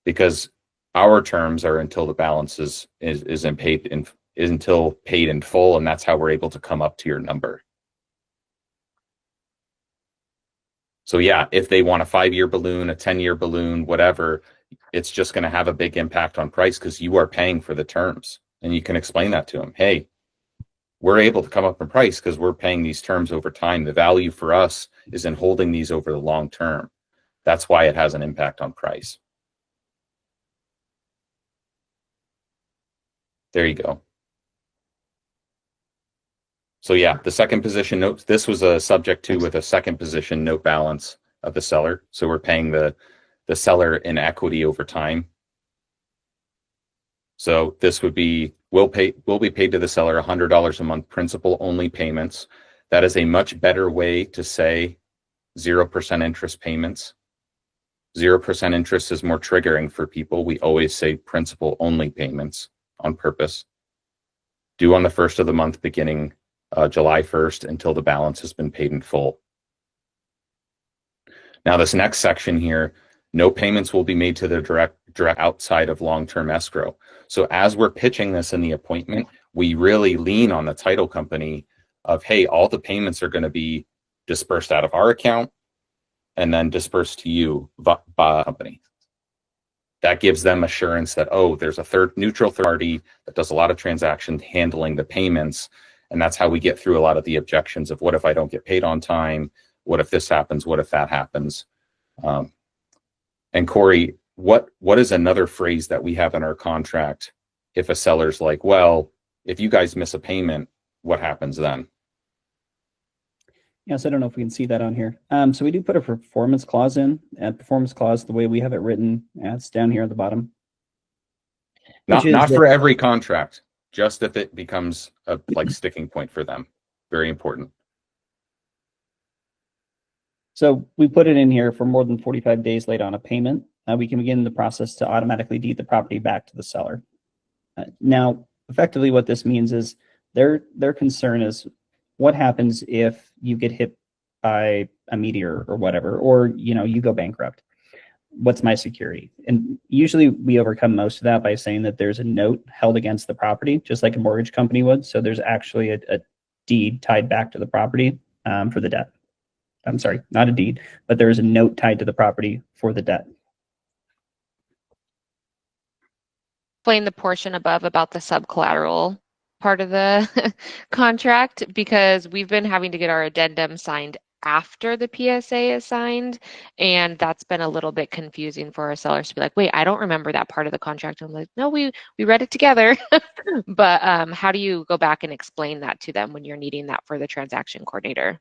[SPEAKER 1] Because our terms are until the balance is paid is until paid in full, and that's how we're able to come up to your number. So yeah, if they want a 5-year balloon, a 10-year balloon, whatever, it's just going to have a big impact on price because you are paying for the terms. And you can explain that to them. Hey, we're able to come up in price because we're paying these terms over time. The value for us is in holding these over the long term. That's why it has an impact on price. There you go. So yeah, the second position note, this was a subject to with a second position note balance of the seller. So we're paying the seller in equity over time. So this would be, will be paid to the seller $100 a month principal only payments. That is a much better way to say 0% interest payments. 0% interest is more triggering for people. We always say principal only payments on purpose. Due on the first of the month beginning July 1st until the balance has been paid in full. Now this next section here, no payments will be made to the direct outside of long-term escrow. So as we're pitching this in the appointment, we really lean on the title company of, hey, all the payments are going to be dispersed out of our account and then dispersed to you by company. That gives them assurance that, oh, there's a neutral third party that does a lot of transactions handling the payments. And that's how we get through a lot of the objections of what if I don't get paid on time? What if this happens? What if that happens? And Corey, what is another phrase that we have in our contract if a seller's like, well, if you guys miss a payment, what happens then?
[SPEAKER 2] Yes, I don't know if we can see that on here. So we do put a performance clause in. Performance clause, the way we have it written, it's down here at the bottom.
[SPEAKER 1] Not for every contract, just if it becomes a sticking point for them. Very important.
[SPEAKER 2] So we put it in here for more than 45 days late on a payment. We can begin the process to automatically deed the property back to the seller. Now, effectively what this means is their concern is what happens if you get hit by a meteor or whatever, or you go bankrupt. What's my security? And usually we overcome most of that by saying that there's a note held against the property, just like a mortgage company would. So there's actually a deed tied back to the property for the debt. I'm sorry, not a deed, but there is a note tied to the property for the debt.
[SPEAKER 3] Explain the portion above about the subcollateral part of the contract, because we've been having to get our addendum signed after the PSA is signed, and that's been a little bit confusing for our sellers to be like, wait, I don't remember that part of the contract. I'm like, no, we read it together. But how do you go back and explain that to them when you're needing that for the transaction coordinator?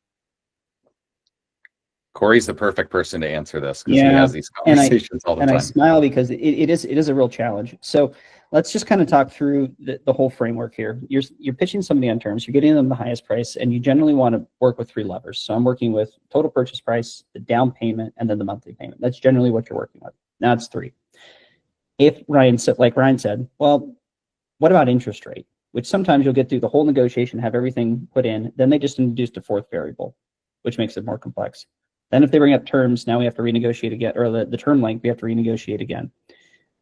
[SPEAKER 1] Corey's the perfect person to answer this because he has these conversations all the time.
[SPEAKER 2] And I smile because it is a real challenge. So let's just kind of talk through the whole framework here. You're pitching somebody on terms, you're getting them the highest price, and you generally want to work with 3 levers. So I'm working with total purchase price, the down payment, and then the monthly payment. That's generally what you're working with. Now it's 3. If Ryan said, well, what about interest rate? Which sometimes you'll get through the whole negotiation, have everything put in, then they just introduced a 4th variable, which makes it more complex. Then if they bring up terms, now we have to renegotiate again, or the term length, we have to renegotiate again.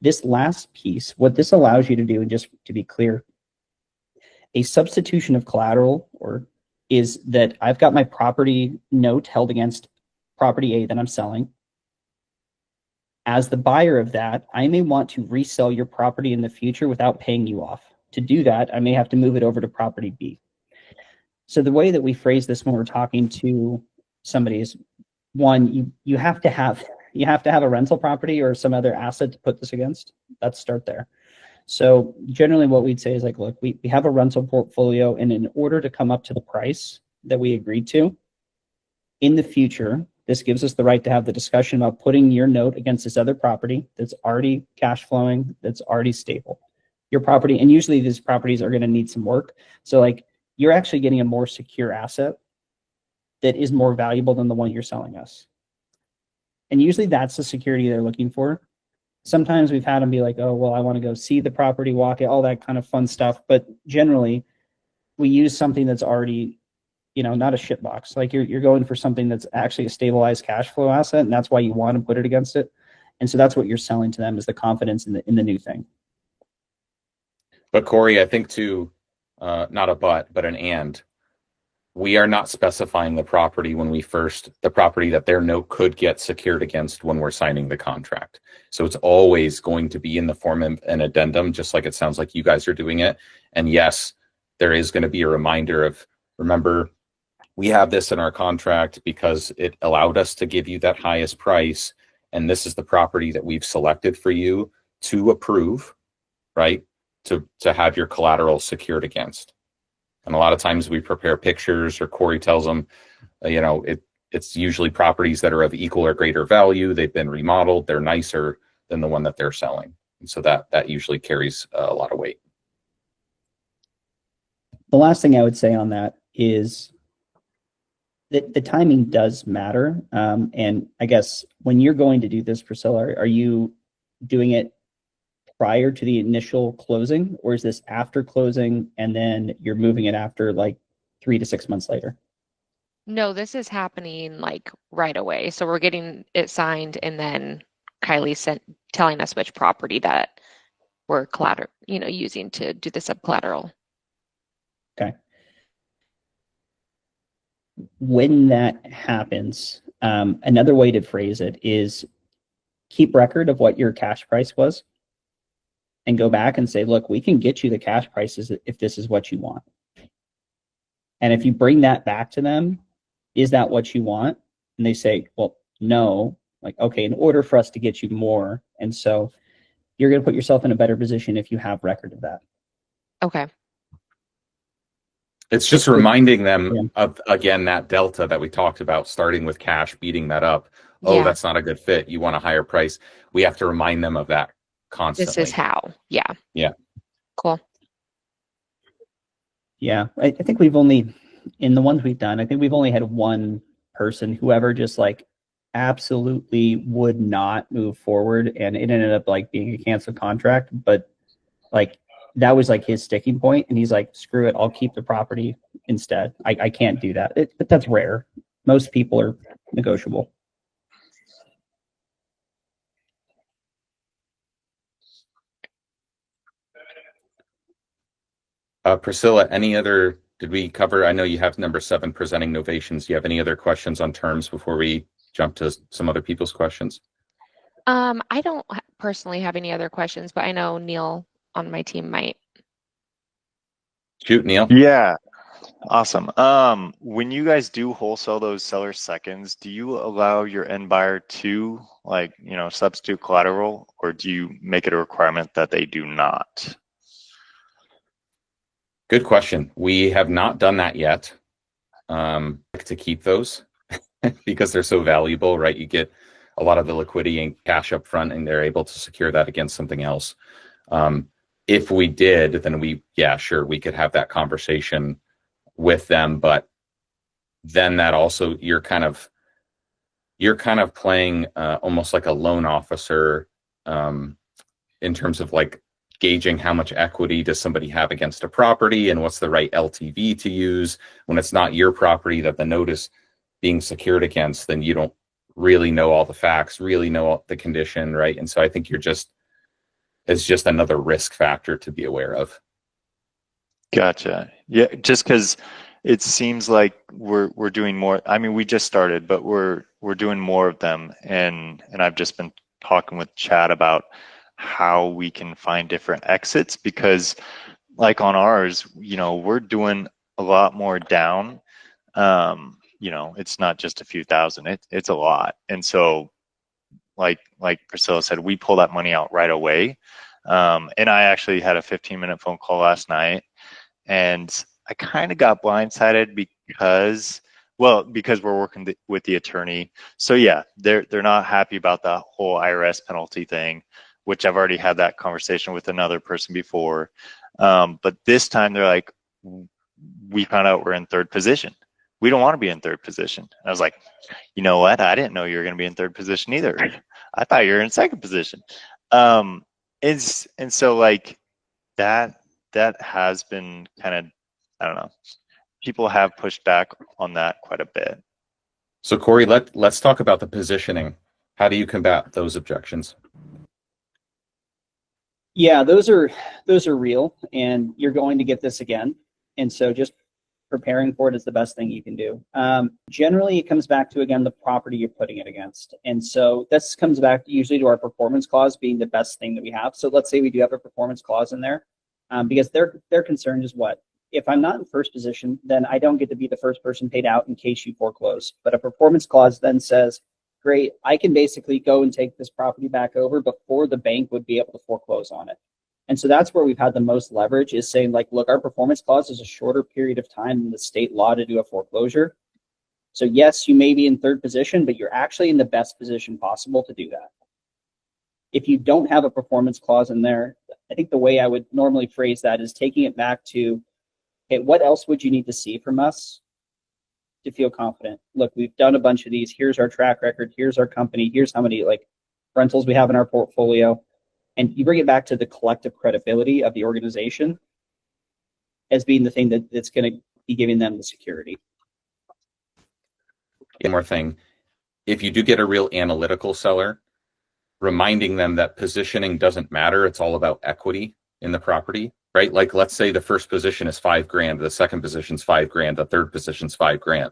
[SPEAKER 2] This last piece, what this allows you to do, and just to be clear, a substitution of collateral is that I've got my property note held against property A that I'm selling. As the buyer of that, I may want to resell your property in the future without paying you off. To do that, I may have to move it over to property B. So the way that we phrase this when we're talking to somebody is, one, you have to have a rental property or some other asset to put this against. Let's start there. So generally what we'd say is like, look, we have a rental portfolio, and in order to come up to the price that we agreed to in the future, this gives us the right to have the discussion about putting your note against this other property that's already cash flowing, that's already stable. Your property, and usually these properties are going to need some work. So like you're actually getting a more secure asset that is more valuable than the one you're selling us. And usually that's the security they're looking for. Sometimes we've had them be like, oh, well, I want to go see the property, walk it, all that kind of fun stuff. But generally we use something that's already, not a shit box. Like you're going for something that's actually a stabilized cash flow asset. And that's why you want to put it against it. And so that's what you're selling to them, is the confidence in the new thing.
[SPEAKER 1] But Corey, I think too, not a but an and. We are not specifying the property the property that their note could get secured against when we're signing the contract. So it's always going to be in the form of an addendum, just like it sounds like you guys are doing it. And yes, there is going to be a reminder of, remember, we have this in our contract because it allowed us to give you that highest price. And this is the property that we've selected for you to approve, right? To have your collateral secured against. And a lot of times we prepare pictures, or Corey tells them, it's usually properties that are of equal or greater value. They've been remodeled. They're nicer than the one that they're selling. And so that usually carries a lot of weight.
[SPEAKER 2] The last thing I would say on that is that the timing does matter. And I guess when you're going to do this, Priscilla, are you doing it prior to the initial closing, or is this after closing and then you're moving it after like 3 to 6 months later?
[SPEAKER 3] No, this is happening like right away. So we're getting it signed, and then Kylie telling us which property that we're using to do the subcollateral.
[SPEAKER 2] Okay. When that happens, another way to phrase it is keep record of what your cash price was and go back and say, look, we can get you the cash prices if this is what you want. And if you bring that back to them, is that what you want? And they say, well, no. Like, okay, in order for us to get you more. And so you're going to put yourself in a better position if you have record of that.
[SPEAKER 3] Okay.
[SPEAKER 1] It's just reminding them of, again, that delta that we talked about, starting with cash, beating that up. Oh, that's not a good fit. You want a higher price. We have to remind them of that constantly.
[SPEAKER 3] This is how. Yeah.
[SPEAKER 1] Yeah.
[SPEAKER 3] Cool.
[SPEAKER 2] Yeah. I think we've only, in the ones we've done, I think we've only had one person who ever just like absolutely would not move forward, and it ended up like being a canceled contract. But like that was like his sticking point, and he's like, screw it, I'll keep the property instead. I can't do that. But that's rare. Most people are negotiable.
[SPEAKER 1] Priscilla, did we cover, I know you have number 7, presenting novations. Do you have any other questions on terms before we jump to some other people's questions?
[SPEAKER 3] I don't personally have any other questions, but I know Neil on my team might.
[SPEAKER 1] Shoot, Neil.
[SPEAKER 10] Yeah, awesome. When you guys do wholesale those seller seconds, do you allow your end buyer to substitute collateral, or do you make it a requirement that they do not?
[SPEAKER 1] Good question. We have not done that yet. To keep those because they're so valuable, right? You get a lot of the liquidity and cash up front, and they're able to secure that against something else. If we did, then we could have that conversation with them. But then that also, you're kind of playing almost like a loan officer in terms of like gauging how much equity does somebody have against a property and what's the right LTV to use when it's not your property that the note is being secured against. Then you don't really know all the facts, really know all the condition, right? And so I think it's just another risk factor to be aware of.
[SPEAKER 10] Gotcha. Yeah, just because it seems like we're doing more. I mean, we just started, but we're doing more of them, and I've just been talking with Chad about how we can find different exits, because like on ours, we're doing a lot more down. It's not just a few thousand, it's a lot. And so like Priscilla said, we pull that money out right away. And I actually had a 15-minute phone call last night, and I kind of got blindsided because we're working with the attorney. So yeah, they're not happy about the whole IRS penalty thing, which I've already had that conversation with another person before. But this time they're like, we found out we're in third position. We don't want to be in third position. And I was like, you know what? I didn't know you were going to be in third position either. I thought you were in second position. And so like that has been kind of, I don't know, people have pushed back on that quite a bit.
[SPEAKER 1] So Corey, let's talk about the positioning. How do you combat those objections?
[SPEAKER 2] Yeah, those are real, and you're going to get this again. And so just preparing for it is the best thing you can do. Generally, it comes back to, again, the property you're putting it against. And so this comes back usually to our performance clause being the best thing that we have. So let's say we do have a performance clause in there, because their concern is what? If I'm not in first position, then I don't get to be the first person paid out in case you foreclose. But a performance clause then says, great, I can basically go and take this property back over before the bank would be able to foreclose on it. And so that's where we've had the most leverage, is saying, like, look, our performance clause is a shorter period of time than the state law to do a foreclosure. So yes, you may be in third position, but you're actually in the best position possible to do that. If you don't have a performance clause in there, I think the way I would normally phrase that is taking it back to, okay, what else would you need to see from us to feel confident? Look, we've done a bunch of these. Here's our track record. Here's our company. Here's how many like rentals we have in our portfolio. And you bring it back to the collective credibility of the organization as being the thing that's going to be giving them the security.
[SPEAKER 1] One more thing. If you do get a real analytical seller, reminding them that positioning doesn't matter. It's all about equity in the property, right? Like, let's say the first position is $5,000, the second position's $5,000, the third position's $5,000.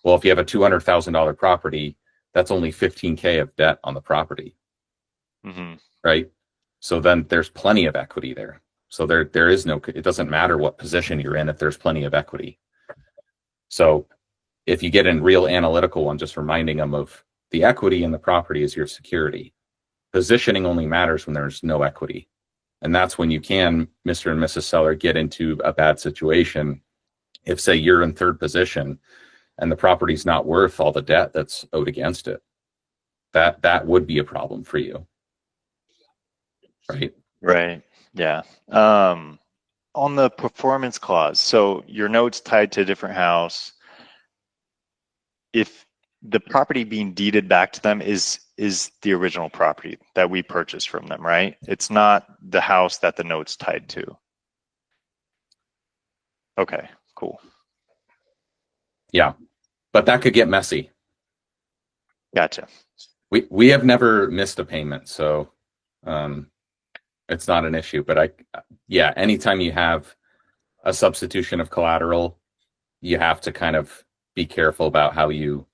[SPEAKER 1] Well, if you have a $200,000 property, that's only $15K of debt on the property, right? So then there's plenty of equity there. So there is no, it doesn't matter what position you're in if there's plenty of equity. So if you get in real analytical one, just reminding them of the equity in the property is your security. Positioning only matters when there's no equity. And that's when you can, Mr. and Mrs. Seller, get into a bad situation. If, say, you're in third position and the property's not worth all the debt that's owed against it, that would be a problem for you. Right?
[SPEAKER 10] Right. Yeah. On the performance clause, so your note's tied to a different house. If the property being deeded back to them is the original property that we purchased from them, right? It's not the house that the note's tied to. Okay, cool.
[SPEAKER 1] Yeah, but that could get messy.
[SPEAKER 10] Gotcha.
[SPEAKER 1] We have never missed a payment, so it's not an issue. But yeah, anytime you have a substitution of collateral, you have to kind of be careful about how you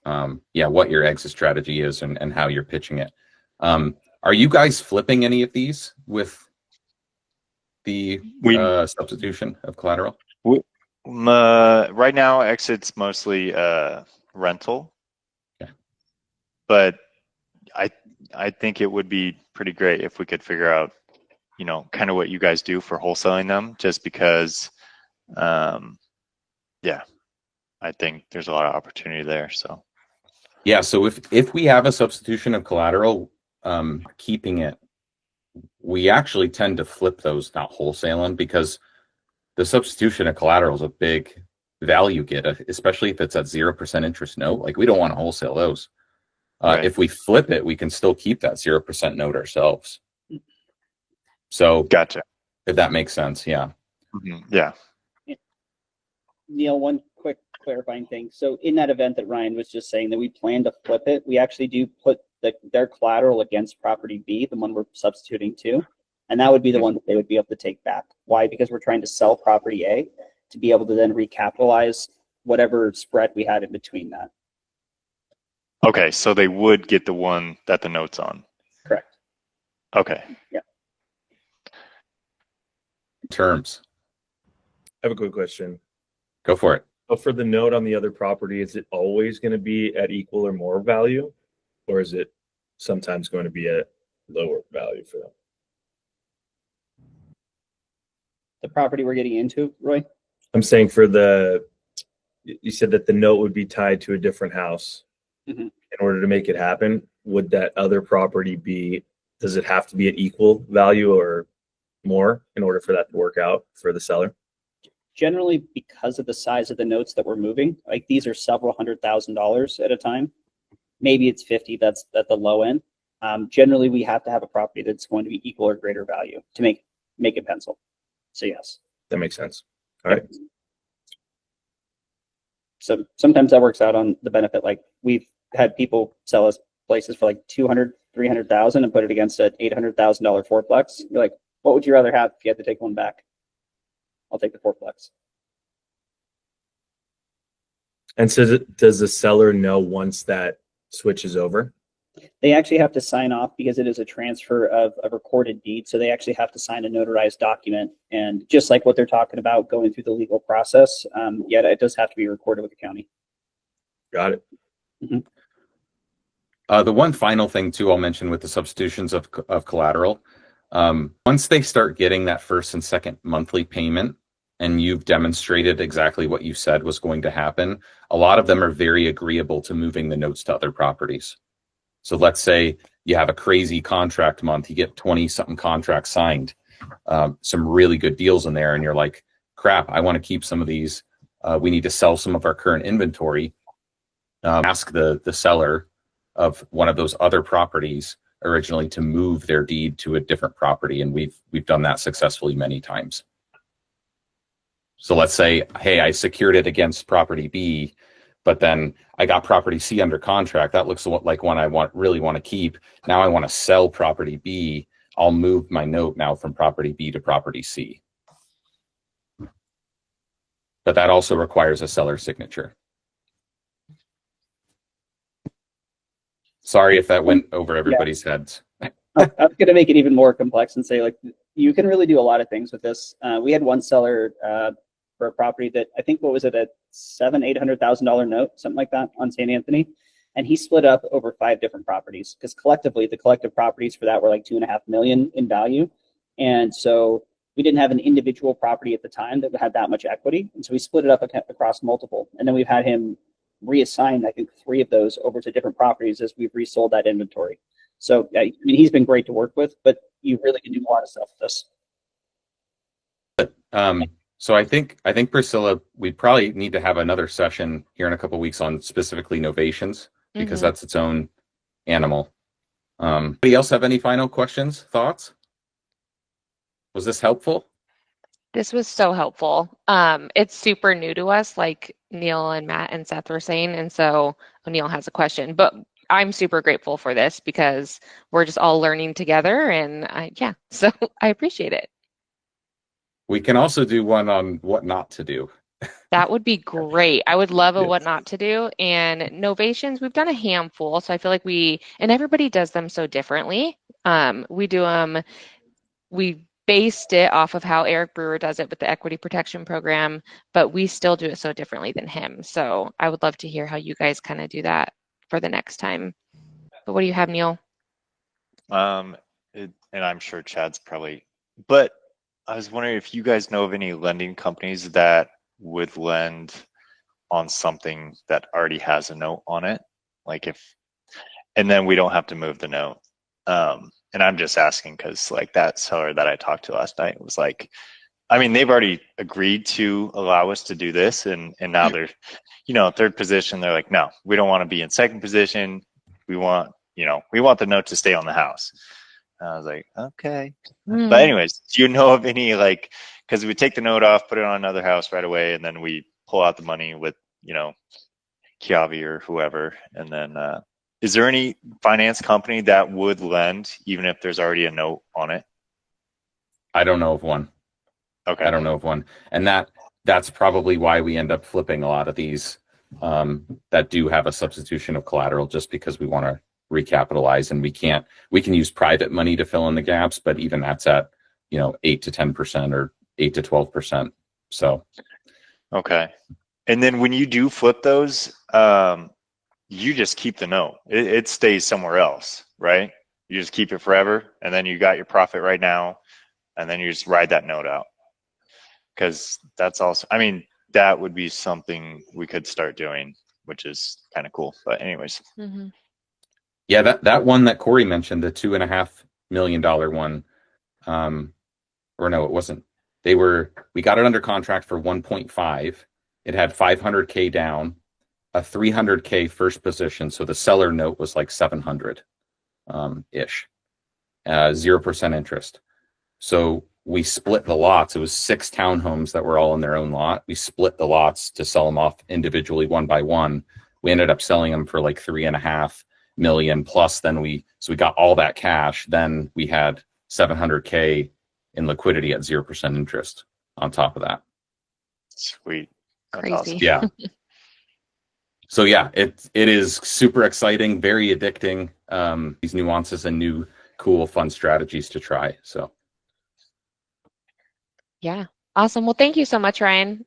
[SPEAKER 1] what your exit strategy is and how you're pitching it. Are you guys flipping any of these with the substitution of collateral?
[SPEAKER 10] Right now, exit's mostly rental.
[SPEAKER 1] Yeah.
[SPEAKER 10] But I think it would be pretty great if we could figure out, kind of what you guys do for wholesaling them, just because, I think there's a lot of opportunity there. So.
[SPEAKER 1] Yeah. So if we have a substitution of collateral, keeping it, we actually tend to flip those, not wholesale them, because the substitution of collateral is a big value get, especially if it's at 0% interest note. Like, we don't want to wholesale those. Right. If we flip it, we can still keep that 0% note ourselves. So,
[SPEAKER 10] gotcha.
[SPEAKER 1] If that makes sense, yeah.
[SPEAKER 10] Mm-hmm. Yeah.
[SPEAKER 2] Neil, one quick clarifying thing. So in that event that Ryan was just saying that we plan to flip it, we actually do put their collateral against property B, the one we're substituting to, and that would be the one that they would be able to take back. Why? Because we're trying to sell property A to be able to then recapitalize whatever spread we had in between that.
[SPEAKER 10] Okay, so they would get the one that the note's on.
[SPEAKER 2] Correct.
[SPEAKER 10] Okay.
[SPEAKER 2] Yeah.
[SPEAKER 1] Terms.
[SPEAKER 11] I have a quick question.
[SPEAKER 1] Go for it.
[SPEAKER 11] So for the note on the other property, is it always going to be at equal or more value? Or is it sometimes going to be at lower value for them?
[SPEAKER 2] The property we're getting into, Roy?
[SPEAKER 11] I'm saying you said that the note would be tied to a different house. Mm-hmm. In order to make it happen, would that other property does it have to be at equal value or more in order for that to work out for the seller?
[SPEAKER 2] Generally, because of the size of the notes that we're moving, like these are several $100,000 at a time. Maybe it's 50, that's at the low end. Generally, we have to have a property that's going to be equal or greater value to make it pencil. So yes.
[SPEAKER 11] That makes sense. All right.
[SPEAKER 2] So sometimes that works out on the benefit. Like, we've had people sell us places for like 200, 300,000 and put it against an $800,000 fourplex. You're like, what would you rather have if you had to take one back? I'll take the fourplex.
[SPEAKER 11] And so does the seller know once that switches over?
[SPEAKER 2] They actually have to sign off because it is a transfer of a recorded deed. So they actually have to sign a notarized document. And just like what they're talking about going through the legal process, yeah, it does have to be recorded with the county.
[SPEAKER 11] Got it.
[SPEAKER 1] The one final thing too, I'll mention with the substitutions of collateral. Once they start getting that first and second monthly payment, and you've demonstrated exactly what you said was going to happen, a lot of them are very agreeable to moving the notes to other properties. So let's say you have a crazy contract month, you get 20 something contracts signed, some really good deals in there, and you're like, crap, I want to keep some of these. We need to sell some of our current inventory. Ask the seller of one of those other properties originally to move their deed to a different property, and we've done that successfully many times. So let's say, hey, I secured it against property B, but then I got property C under contract. That looks like one I really want to keep. Now I want to sell property B. I'll move my note now from property B to property C. But that also requires a seller signature. Sorry if that went over everybody's heads.
[SPEAKER 2] I was going to make it even more complex and say, like, you can really do a lot of things with this. We had one seller for a property that I think, what was it, a $800,000 note, something like that, on St. Anthony, and he split up over 5 different properties because collectively the collective properties for that were like $2.5 million in value, and so we didn't have an individual property at the time that had that much equity, and so we split it up across multiple, and then we've had him reassign, I think, 3 of those over to different properties as we've resold that inventory. So, I mean, he's been great to work with, but you really can do a lot of stuff with this.
[SPEAKER 1] So I think Priscilla, we probably need to have another session here in a couple of weeks on specifically novations, because that's its own animal. Anybody else have any final questions, thoughts? Was this helpful?
[SPEAKER 3] This was so helpful. It's super new to us, like Neil and Matt and Seth were saying, and so Neil has a question, but I'm super grateful for this because we're just all learning together, and so I appreciate it.
[SPEAKER 1] We can also do one on what not to do.
[SPEAKER 3] That would be great. I would love a what not to do. And novations, we've done a handful, so I feel like and everybody does them so differently. We do them, we based it off of how Eric Brewer does it with the equity protection program, but we still do it so differently than him. So I would love to hear how you guys kind of do that for the next time. But what do you have, Neil?
[SPEAKER 10] And I'm sure Chad's probably, but I was wondering if you guys know of any lending companies that would lend on something that already has a note on it, and then we don't have to move the note. And I'm just asking because like that seller that I talked to last night was like, I mean, they've already agreed to allow us to do this, and now they're, third position. They're like, no, we don't want to be in second position. We want the note to stay on the house. And I was like, okay. But anyways, do you know of any, because we take the note off, put it on another house right away, and then we pull out the money with, Kiavi or whoever. And then is there any finance company that would lend even if there's already a note on it?
[SPEAKER 1] I don't know of one.
[SPEAKER 10] Okay.
[SPEAKER 1] I don't know of one. And that's probably why we end up flipping a lot of these that do have a substitution of collateral, just because we want to recapitalize, and we can use private money to fill in the gaps, but even that's at 8 to 10% or 8 to 12%. So
[SPEAKER 10] okay. And then when you do flip those, you just keep the note. It stays somewhere else, right? You just keep it forever, and then you got your profit right now, and then you just ride that note out. Because that's also, I mean, that would be something we could start doing, which is kind of cool. But anyways.
[SPEAKER 1] Yeah, that one that Corey mentioned, the $2.5 million one, or no, it wasn't. We got it under contract for 1.5. It had 500K down, a 300K first position. So the seller note was like 700 ish, 0% interest. So we split the lots. It was 6 townhomes that were all in their own lot. We split the lots to sell them off individually, one by one. We ended up selling them for like 3.5 million plus. Then we got all that cash. Then we had 700K in liquidity at 0% interest. on top of that.
[SPEAKER 10] Sweet. That's
[SPEAKER 3] Crazy.
[SPEAKER 10] awesome.
[SPEAKER 1] Yeah. So yeah, it is super exciting, very addicting. These nuances and new, cool, fun strategies to try. So
[SPEAKER 3] Yeah. Awesome. Well, thank you so much, Ryan.